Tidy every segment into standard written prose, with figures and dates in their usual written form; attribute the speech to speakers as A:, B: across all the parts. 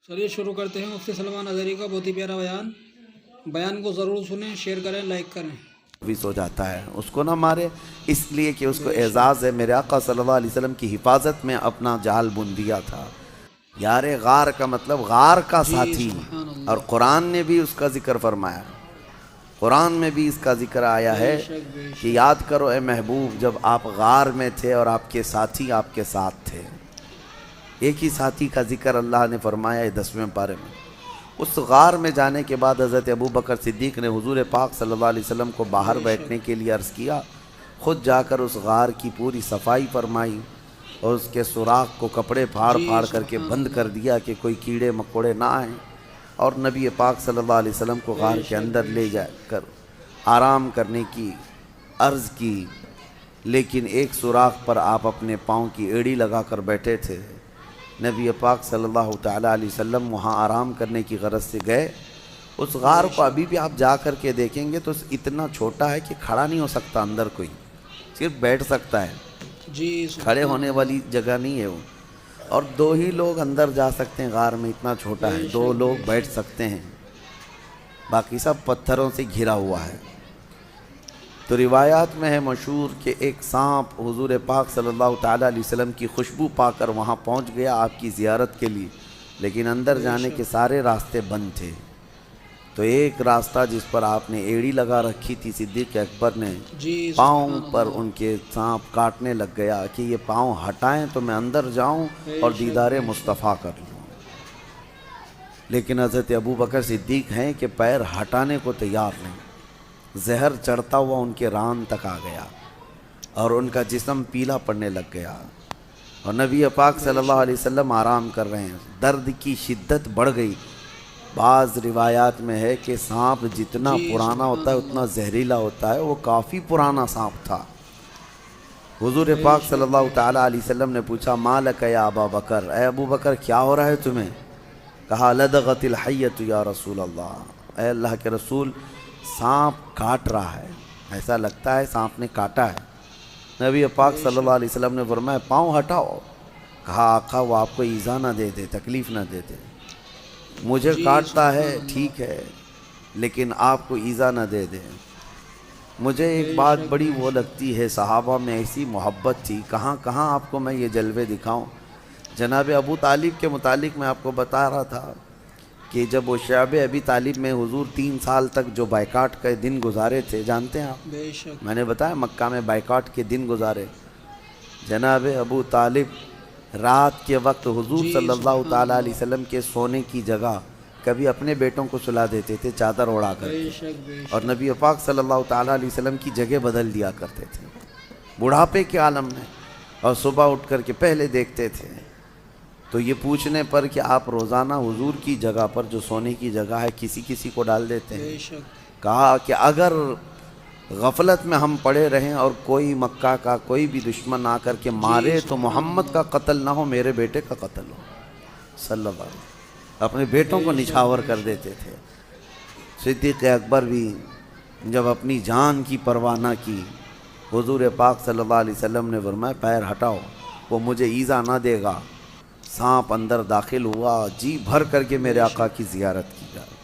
A: چلیے شروع کرتے ہیں مفتی سلمان اظہری کا بہت ہی پیارا بیان کو ضرور سنیں، شیئر کریں، لائک کریں۔
B: حفیظ ہو جاتا ہے، اس کو نہ مارے اس لیے کہ اس کو اعزاز ہے۔ میرے آقا صلی اللہ علیہ وسلم کی حفاظت میں اپنا جال بن دیا تھا۔ یار غار کا مطلب غار کا ساتھی،
A: سبحان اللہ۔
B: اور قرآن نے بھی اس کا ذکر فرمایا، قرآن میں بھی اس کا ذکر آیا ہے کہ یاد کرو اے محبوب جب آپ غار میں تھے اور آپ کے ساتھی آپ کے ساتھ تھے۔ ایک ہی ساتھی کا ذکر اللہ نے فرمایا ہے 10ویں پارے میں۔ اس غار میں جانے کے بعد حضرت ابو بکر صدیق نے حضور پاک صلی اللہ علیہ وسلم کو باہر بیٹھنے کے لیے عرض کیا، خود جا کر اس غار کی پوری صفائی فرمائی اور اس کے سوراخ کو کپڑے پھاڑ پھاڑ کر کے بند کر دیا کہ کوئی کیڑے مکوڑے نہ آئیں، اور نبی پاک صلی اللہ علیہ وسلم کو غار کے اندر لے جا کر آرام کرنے کی عرض کی، لیکن ایک سوراخ پر آپ اپنے پاؤں کی ایڑی لگا کر بیٹھے تھے۔ نبی پاک صلی اللہ تعالیٰ علیہ وسلم وہاں آرام کرنے کی غرض سے گئے۔ اس غار کو ابھی بھی آپ جا کر کے دیکھیں گے تو اتنا چھوٹا ہے کہ کھڑا نہیں ہو سکتا اندر کوئی، صرف بیٹھ سکتا ہے، کھڑے ہونے والی جگہ نہیں ہے وہ، اور 2 ہی لوگ اندر جا سکتے ہیں غار میں، اتنا چھوٹا ہے، 2 لوگ بیٹھ سکتے ہیں، باقی سب پتھروں سے گھرا ہوا ہے۔ تو روایات میں ہے مشہور کہ ایک سانپ حضور پاک صلی اللہ تعالیٰ علیہ وسلم کی خوشبو پا کر وہاں پہنچ گیا آپ کی زیارت کے لیے، لیکن اندر جانے کے سارے راستے بند تھے۔ تو ایک راستہ جس پر آپ نے ایڑی لگا رکھی تھی، صدیق اکبر نے پاؤں پر ان کے سانپ کاٹنے لگ گیا کہ یہ پاؤں ہٹائیں تو میں اندر جاؤں اور دیدار مصطفیٰ کر لوں، لیکن حضرت ابو بکر صدیق ہیں کہ پیر ہٹانے کو تیار نہیں۔ زہر چڑھتا ہوا ان کے ران تک آ گیا اور ان کا جسم پیلا پڑنے لگ گیا، اور نبی پاک صلی اللہ علیہ وسلم آرام کر رہے ہیں۔ درد کی شدت بڑھ گئی۔ بعض روایات میں ہے کہ سانپ جتنا پرانا ہوتا ہے اتنا زہریلا ہوتا ہے، وہ کافی پرانا سانپ تھا۔ حضور پاک صلی اللہ تعالیٰ علیہ وسلم نے پوچھا ما لک یا ابا بکر، اے ابو بکر کیا ہو رہا ہے تمہیں؟ کہا لدغت الحیۃ یا رسول اللہ، اے اللہ کے رسول سانپ کاٹ رہا ہے، ایسا لگتا ہے سانپ نے کاٹا ہے۔ نبی پاک صلی اللہ علیہ وسلم نے فرمایا پاؤں ہٹاؤ۔ کہا آقا وہ آپ کو ایذا نہ دے دے، تکلیف نہ دے دے، مجھے کاٹتا ہے ٹھیک ہے لیکن آپ کو ایذا نہ دے دے۔ مجھے ایک بات بڑی وہ لگتی ہے، صحابہ میں ایسی محبت تھی، کہاں کہاں آپ کو میں یہ جلوے دکھاؤں۔ جناب ابو طالب کے متعلق میں آپ کو بتا رہا تھا کہ جب وہ شعب ابی طالب میں حضور 3 سال تک جو بائیکاٹ کے دن گزارے تھے، جانتے ہیں آپ، میں نے بتایا مکہ میں بائیکاٹ کے دن گزارے۔ جناب ابو طالب رات کے وقت حضور صلی اللہ تعالیٰ علیہ وسلم کے سونے کی جگہ کبھی اپنے بیٹوں کو سلا دیتے تھے چادر اڑا کر کے، اور نبی پاک صلی اللہ تعالیٰ علیہ وسلم کی جگہ بدل دیا کرتے تھے بڑھاپے کے عالم میں، اور صبح اٹھ کر کے پہلے دیکھتے تھے۔ تو یہ پوچھنے پر کہ آپ روزانہ حضور کی جگہ پر جو سونے کی جگہ ہے کسی کسی کو ڈال دیتے ہیں، کہا کہ اگر غفلت میں ہم پڑے رہیں اور کوئی مکہ کا کوئی بھی دشمن آ کر کے مارے تو محمد کا قتل نہ ہو، میرے بیٹے کا قتل ہو صلی اللہ علیہ وسلم۔ اپنے بیٹوں کو نچھاور کر دیتے تھے۔ صدیق اکبر بھی جب اپنی جان کی پرواہ نہ کی، حضور پاک صلی اللہ علیہ وسلم نے فرمایا پیر ہٹاؤ، وہ مجھے ایذا نہ دے گا۔ سانپ اندر داخل ہوا، جی بھر کر کے میرے آقا کی زیارت کی جائے۔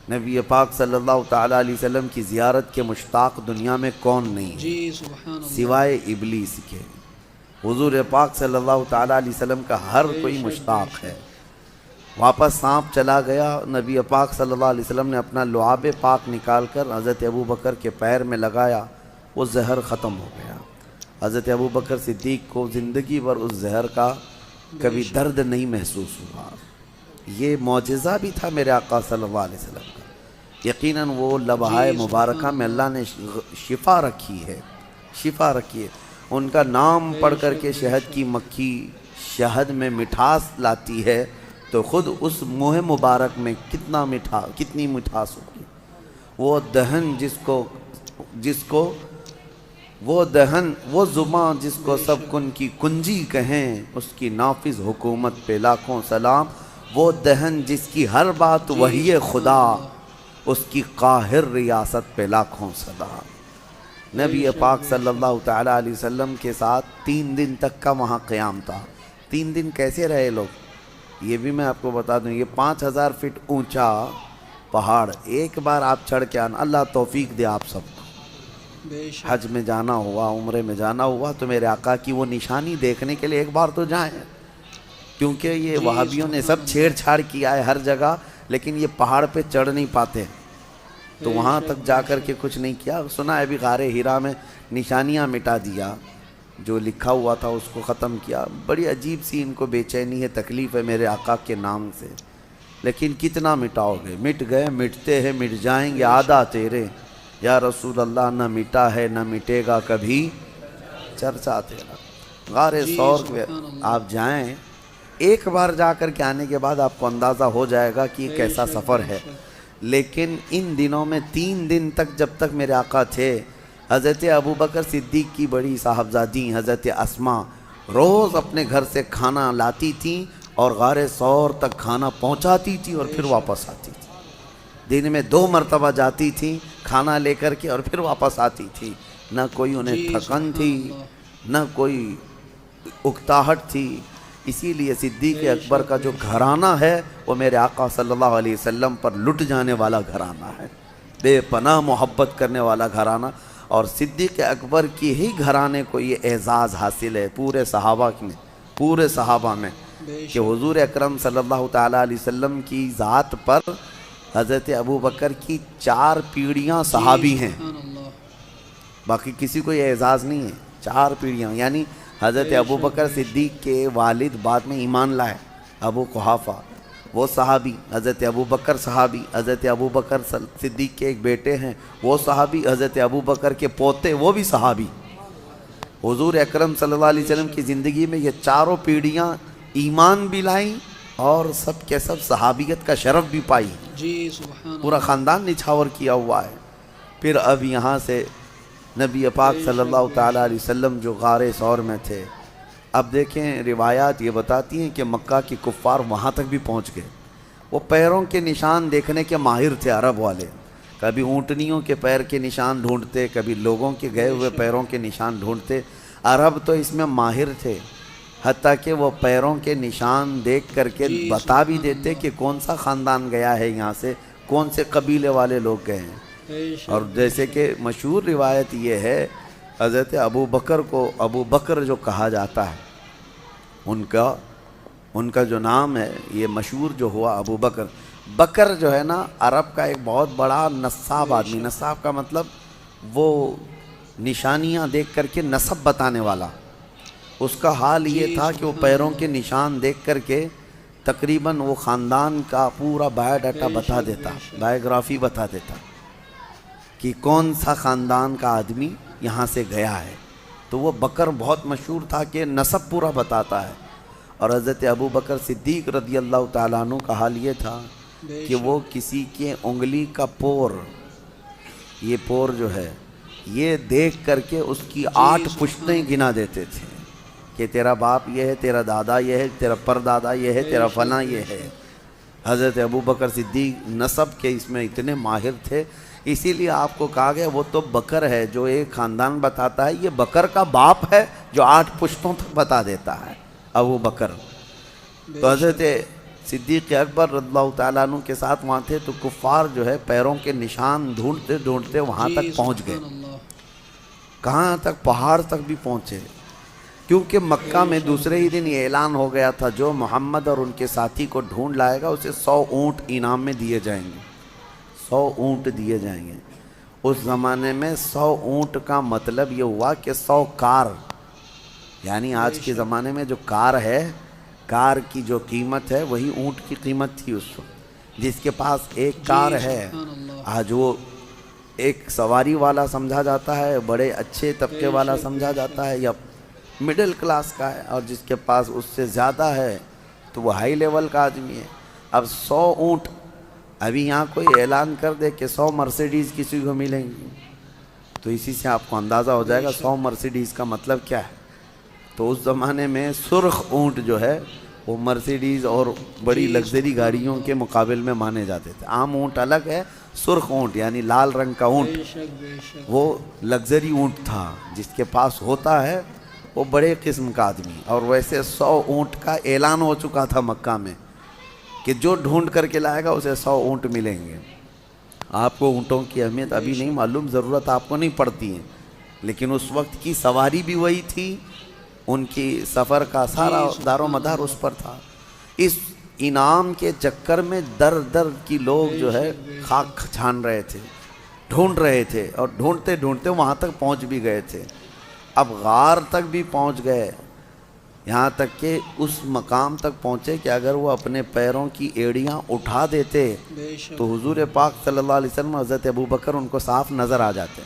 B: نبی پاک صلی اللہ تعالیٰ علیہ وسلم کی زیارت کے مشتاق دنیا میں کون نہیں ہے سوائے ابلیس کے۔ حضور پاک صلی اللہ تعالیٰ علیہ وسلم کا ہر کوئی مشتاق ہے۔ واپس سانپ چلا گیا، نبی پاک صلی اللہ علیہ وسلم نے اپنا لعاب پاک نکال کر حضرت ابو بکر کے پیر میں لگایا، وہ زہر ختم ہو گیا۔ حضرت ابو بکر صدیق کو زندگی بھر اس زہر کا کبھی درد نہیں محسوس ہوا۔ یہ معجزہ بھی تھا میرے آقا صلی اللہ علیہ وسلم کا۔ یقیناً وہ لمحہ مبارکہ میں اللہ نے شفا رکھی ہے، شفا رکھی ہے۔ ان کا نام پڑھ کر کے شہد کی مکھی شہد میں مٹھاس لاتی ہے تو خود اس منہ مبارک میں کتنی مٹھاس ہوگی۔ وہ دہن وہ زباں جس کو سب کن کی کنجی کہیں، اس کی نافذ حکومت پہ لاکھوں سلام۔ وہ دہن جس کی ہر بات وحی خدا، اس کی قاہر ریاست پہ لاکھوں سلام۔ نبی پاک صلی اللہ تعالیٰ علیہ وسلم کے ساتھ 3 دن تک کا وہاں قیام تھا۔ 3 دن کیسے رہے لوگ؟ یہ بھی میں آپ کو بتا دوں، یہ 5000 فٹ اونچا پہاڑ ایک بار آپ چڑھ کے آنا، اللہ توفیق دے آپ سب کو،
A: بے شک
B: حج میں جانا ہوا، عمرے میں جانا ہوا تو میرے آقا کی وہ نشانی دیکھنے کے لیے ایک بار تو جائیں، کیونکہ یہ وہابیوں نے سب چھیڑ چھاڑ کیا ہے ہر جگہ، لیکن یہ پہاڑ پہ چڑھ نہیں پاتے، تو وہاں تک جا کر کے کچھ نہیں کیا۔ سنا ہے ابھی غار ہیرا میں نشانیاں مٹا دیا، جو لکھا ہوا تھا اس کو ختم کیا۔ بڑی عجیب سی ان کو بے چینی ہے، تکلیف ہے میرے آقا کے نام سے، لیکن کتنا مٹاؤ گے؟ مٹ گئے، مٹتے ہیں، مٹ جائیں گے، آدھا تیرے یا رسول اللہ، نہ مٹا ہے نہ مٹے گا کبھی چرچا تیرا۔ غار ثور پہ آپ جائیں، ایک بار جا کر کے آنے کے بعد آپ کو اندازہ ہو جائے گا کہ یہ کیسا سفر ہے۔ لیکن ان دنوں میں 3 دن تک جب تک میرے آقا تھے، حضرت ابوبکر صدیق کی بڑی صاحبزادی حضرت اسما روز اپنے گھر سے کھانا لاتی تھیں اور غار ثور تک کھانا پہنچاتی تھی اور پھر واپس آتی تھی۔ دن میں 2 مرتبہ جاتی تھیں کھانا لے کر کے اور پھر واپس آتی تھی، نہ کوئی انہیں تھکن تھی نہ کوئی اکتاہٹ تھی۔ اسی لیے صدیق اکبر کا جو گھرانہ ہے وہ میرے آقا صلی اللہ علیہ وسلم پر لٹ جانے والا گھرانہ ہے، بے پناہ محبت کرنے والا گھرانہ، اور صدیق اکبر کی ہی گھرانے کو یہ اعزاز حاصل ہے پورے صحابہ میں کہ حضور اکرم صلی اللہ تعالیٰ علیہ وسلم کی ذات پر حضرت ابوبکر کی 4 پیڑھیاں صحابی ہیں، باقی کسی کو یہ اعزاز نہیں ہے۔ 4 پیڑھیاں، یعنی حضرت ابوبکر صدیق کے والد بعد میں ایمان لائے، ابو قحافہ وہ صحابی، حضرت ابوبکر صحابی، حضرت ابوبکر صدیق کے ایک بیٹے ہیں وہ صحابی، حضرت ابوبکر کے پوتے وہ بھی صحابی۔ حضور اکرم صلی اللہ علیہ وسلم کی زندگی میں یہ 4 پیڑھیاں ایمان بھی لائیں اور سب کے سب صحابیت کا شرف بھی پائی،
A: جی سبحان
B: پورا خاندان نچھاور کیا ہوا ہے۔ پھر اب یہاں سے نبی پاک صلی اللہ تعالیٰ علیہ وسلم جو غار ثور میں تھے، اب دیکھیں روایات یہ بتاتی ہیں کہ مکہ کے کفار وہاں تک بھی پہنچ گئے۔ وہ پیروں کے نشان دیکھنے کے ماہر تھے عرب والے، کبھی اونٹنیوں کے پیر کے نشان ڈھونڈتے، کبھی لوگوں کے گئے ہوئے پیروں کے نشان ڈھونڈتے۔ عرب تو اس میں ماہر تھے، حتیٰ کہ وہ پیروں کے نشان دیکھ کر کے بتا بھی دیتے کہ کون سا خاندان گیا ہے یہاں سے، کون سے قبیلے والے لوگ گئے ہیں۔ اور جیسے کہ مشہور روایت یہ ہے، حضرت ابو بکر جو کہا جاتا ہے، ان کا جو نام ہے یہ مشہور جو ہوا ابو بکر۔ بکر جو ہے نا عرب کا ایک بہت بڑا نصاب آدمی، نصاب کا مطلب وہ نشانیاں دیکھ کر کے نسب بتانے والا۔ اس کا حال یہ تھا کہ وہ پیروں کے نشان دیکھ کر کے تقریباً وہ خاندان کا پورا بایو ڈاٹا بتا دیتا، بایوگرافی بتا دیتا کہ کون سا خاندان کا آدمی یہاں سے گیا ہے۔ تو وہ بکر بہت مشہور تھا کہ نسب پورا بتاتا ہے۔ اور حضرت ابوبکر صدیق رضی اللہ تعالیٰ عنہ کا حال یہ تھا کہ وہ کسی کے انگلی کا پور، یہ پور جو ہے یہ دیکھ کر کے اس کی 8 پشتیں گنا دیتے تھے کہ تیرا باپ یہ ہے، تیرا دادا یہ ہے، تیرا پردادا یہ ہے، تیرا فلاں یہ ہے۔ حضرت ابوبکر صدیق نسب کے اس میں اتنے ماہر تھے، اسی لیے آپ کو کہا گیا وہ تو بکر ہے جو ایک خاندان بتاتا ہے، یہ بکر کا باپ ہے جو 8 پشتوں تک بتا دیتا ہے، ابو بکر۔ تو حضرت صدیق اکبر رضی اللہ تعالیٰ عنہ کے ساتھ وہاں تھے، تو کفار جو ہے پیروں کے نشان ڈھونڈتے ڈھونڈتے وہاں تک پہنچ گئے۔ کہاں تک؟ پہاڑ تک بھی پہنچے، کیونکہ مکہ میں دوسرے ہی دن یہ اعلان ہو گیا تھا جو محمد اور ان کے ساتھی کو ڈھونڈ لائے گا اسے 100 اونٹ انعام میں دیے جائیں گے، 100 اونٹ دیے جائیں گے۔ اس زمانے میں 100 اونٹ کا مطلب یہ ہوا کہ 100 کار، یعنی آج کے زمانے میں جو کار ہے، کار کی جو قیمت ہے وہی اونٹ کی قیمت تھی اس وقت۔ جس کے پاس ایک کار ہے آج وہ ایک سواری والا سمجھا جاتا ہے، بڑے اچھے طبقے والا سمجھا جاتا ہے، یا مڈل کلاس کا ہے، اور جس کے پاس اس سے زیادہ ہے تو وہ ہائی لیول کا آدمی ہے۔ اب 100 اونٹ، ابھی یہاں کوئی اعلان کر دے کہ 100 مرسیڈیز کسی کو ملیں گی تو اسی سے آپ کو اندازہ ہو جائے گا 100 مرسیڈیز کا مطلب کیا ہے۔ تو اس زمانے میں سرخ اونٹ جو ہے وہ مرسیڈیز اور بڑی لگژری گاڑیوں کے مقابل میں مانے جاتے تھے۔ عام اونٹ الگ ہے، سرخ اونٹ یعنی لال رنگ کا اونٹ وہ لگژری اونٹ تھا، جس کے پاس ہوتا ہے وہ بڑے قسم کا آدمی۔ اور ویسے 100 اونٹ کا اعلان ہو چکا تھا مکہ میں کہ جو ڈھونڈ کر کے لائے گا اسے 100 اونٹ ملیں گے. آپ کو اونٹوں کی اہمیت ابھی نہیں معلوم، ضرورت آپ کو نہیں پڑتی ہے، لیکن اس وقت کی سواری بھی وہی تھی، ان کی سفر کا سارا دار و مدار اس پر تھا. اس انعام کے چکر میں در در کی لوگ جو ہے خاک چھان رہے تھے، ڈھونڈ رہے تھے، اور ڈھونڈتے ڈھونڈتے وہاں تک پہنچ بھی گئے تھے. اب غار تک بھی پہنچ گئے، یہاں تک کہ اس مقام تک پہنچے کہ اگر وہ اپنے پیروں کی ایڑیاں اٹھا دیتے تو حضور پاک صلی اللہ علیہ وسلم حضرت ابوبکر ان کو صاف نظر آ جاتے.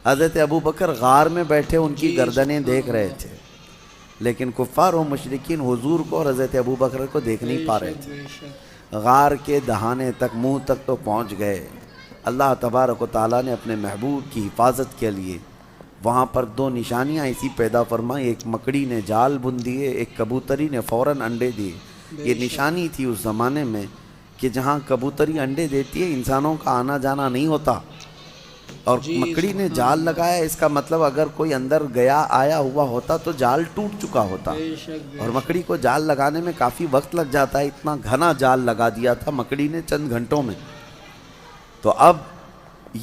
B: حضرت ابوبکر غار میں بیٹھے ان کی گردنیں دیکھ رہے تھے، لیکن کفار و مشرکین حضور کو اور حضرت ابوبکر کو دیکھ نہیں پا رہے تھے. غار کے دہانے تک، منہ تک تو پہنچ گئے. اللہ تبارک و تعالیٰ نے اپنے محبوب کی حفاظت کے لیے وہاں پر 2 نشانیاں ایسی پیدا فرمائی. ایک مکڑی نے جال بن دیے، ایک کبوتری نے فوراً انڈے دیے. یہ نشانی تھی اس زمانے میں کہ جہاں کبوتری انڈے دیتی ہے انسانوں کا آنا جانا نہیں ہوتا، اور مکڑی نے جال لگایا، اس کا مطلب اگر کوئی اندر گیا آیا ہوا ہوتا تو جال ٹوٹ چکا ہوتا. اور مکڑی کو جال لگانے میں کافی وقت لگ جاتا ہے، اتنا گھنا جال لگا دیا تھا مکڑی نے چند گھنٹوں میں. تو اب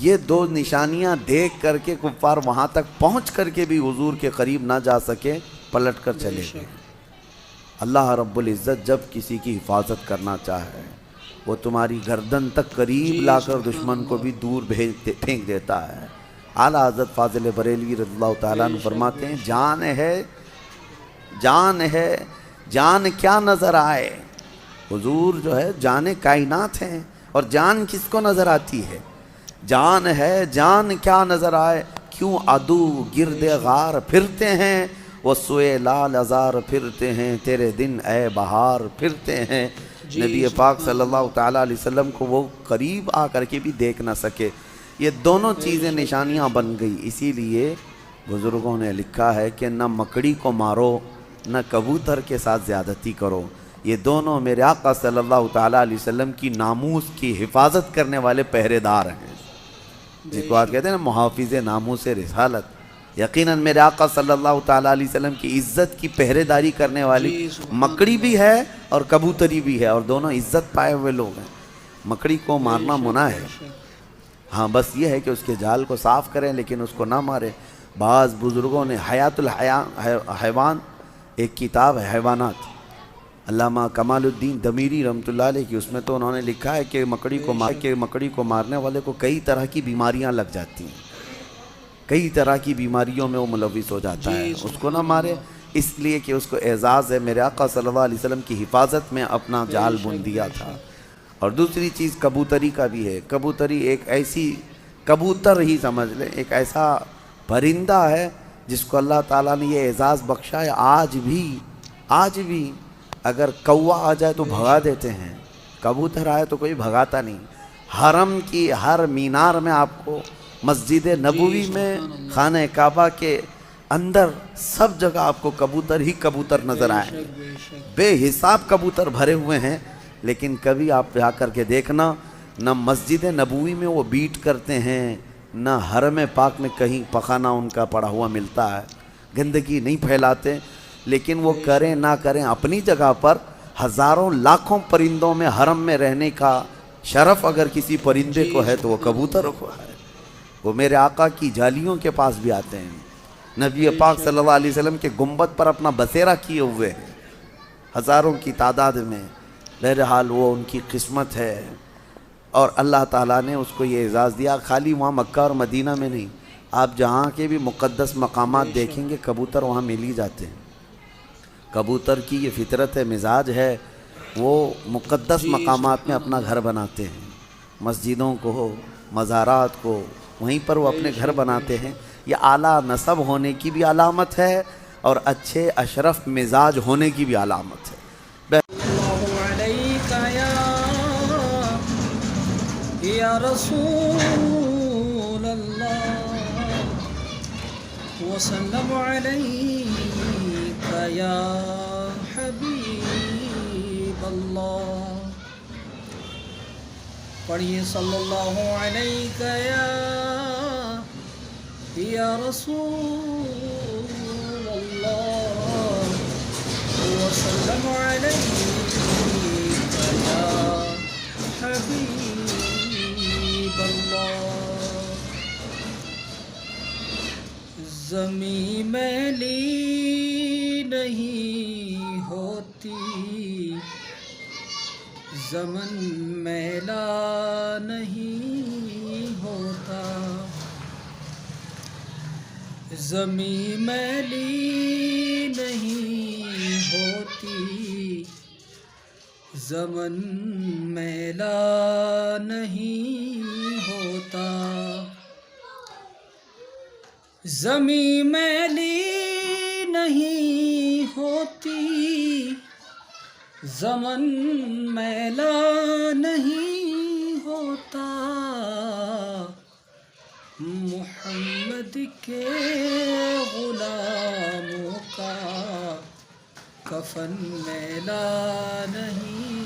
B: یہ 2 نشانیاں دیکھ کر کے کفار وہاں تک پہنچ کر کے بھی حضور کے قریب نہ جا سکے، پلٹ کر چلے گئے. اللہ رب العزت جب کسی کی حفاظت کرنا چاہے وہ تمہاری گردن تک قریب لا کر دشمن کو بھی دور پھینک دیتا ہے. اعلیٰ حضرت فاضل بریلوی رضی اللہ تعالیٰ عنہ فرماتے ہیں جان ہے جان ہے جان کیا نظر آئے. حضور جو ہے جان کائنات ہیں، اور جان کس کو نظر آتی ہے؟ جان ہے جان کیا نظر آئے، کیوں عدو گرد غار پھرتے ہیں، وہ سوئے لال ازار پھرتے ہیں، تیرے دن اے بہار پھرتے ہیں. نبی پاک صلی اللہ تعالیٰ علیہ وسلم کو وہ قریب آ کر کے بھی دیکھ نہ سکے. یہ دونوں چیزیں نشانیاں بن گئی. اسی لیے بزرگوں نے لکھا ہے کہ نہ مکڑی کو مارو نہ کبوتر کے ساتھ زیادتی کرو. یہ دونوں میرے آقا صلی اللہ تعالیٰ علیہ وسلم کی ناموس کی حفاظت کرنے والے پہرے دار ہیں، جس کو آپ کہتے ہیں نا محافظ ناموس رسالت. یقیناً میرے آقا صلی اللہ تعالیٰ علیہ وسلم کی عزت کی پہرے داری کرنے والی مکڑی بھی ہے اور کبوتری بھی ہے، اور دونوں عزت پائے ہوئے لوگ ہیں. مکڑی کو مارنا منع ہے، ہاں بس یہ ہے کہ اس کے جال کو صاف کریں لیکن اس کو نہ مارے. بعض بزرگوں نے حیات الحیوان ایک کتاب ہے حیوانات، علامہ کمال الدین دمیری رحمۃ اللہ علیہ کی، اس میں تو انہوں نے لکھا ہے کہ مکڑی کو مارنے والے کو کئی طرح کی بیماریاں لگ جاتی ہیں، کئی طرح کی بیماریوں میں وہ ملوث ہو جاتا ہے. اس کو نہ مارے، اس لیے کہ اس کو اعزاز ہے میرے آقا صلی اللہ علیہ وسلم کی حفاظت میں اپنا جال بن دیا تھا. اور دوسری چیز کبوتری کا بھی ہے. کبوتری ایک ایسی، کبوتر ہی سمجھ لیں، ایک ایسا پرندہ ہے جس کو اللہ تعالیٰ نے یہ اعزاز بخشا ہے. آج بھی اگر کوا آ جائے تو بھگا دیتے ہیں، کبوتر آئے تو کوئی بھگاتا نہیں. حرم کی ہر مینار میں آپ کو، مسجد نبوی میں، خانہ کعبہ کے اندر، سب جگہ آپ کو کبوتر ہی کبوتر نظر آئیں. بے حساب کبوتر بھرے ہوئے ہیں، لیکن کبھی آپ جا کر کے دیکھنا، نہ مسجد نبوی میں وہ بیٹ کرتے ہیں، نہ حرم پاک میں کہیں پخانہ ان کا پڑا ہوا ملتا ہے. گندگی نہیں پھیلاتے، لیکن وہ کریں نہ کریں اپنی جگہ پر ہزاروں لاکھوں پرندوں میں حرم میں رہنے کا شرف اگر کسی پرندے کو ہے تو وہ کبوتر کو ہے. وہ میرے آقا کی جالیوں کے پاس بھی آتے ہیں، نبی پاک صلی اللہ علیہ وسلم کے گنبد پر اپنا بسیرا کیے ہوئے ہیں ہزاروں کی تعداد میں. بہرحال وہ ان کی قسمت ہے، اور اللہ تعالیٰ نے اس کو یہ اعزاز دیا. خالی وہاں مکہ اور مدینہ میں نہیں، آپ جہاں کے بھی مقدس مقامات دیکھیں گے کبوتر وہاں مل ہی جاتے ہیں. کبوتر کی یہ فطرت ہے، مزاج ہے، وہ مقدس مقامات میں اپنا گھر بناتے ہیں. مسجدوں کو، مزارات کو، وہیں پر وہ اپنے گھر بناتے ہیں. یہ اعلیٰ نسب ہونے کی بھی علامت ہے اور اچھے اشرف مزاج ہونے کی بھی علامت ہے.
A: یا رسول اللہ وسلم علیک یا حبیب اللہ. پڑھیے صلی اللہ علیک یا رسول اللہ وسلم علیک زمیں میلی نہیں ہوتی، زمن میلا نہیں ہوتا، زمیں میلی نہیں ہوتی، زمن میلا نہیں ہوتا، زمیں میلی نہیں ہوتی، زمن میلا نہیں ہوتا، محمد کے غلاموں کا کفن میلا نہیں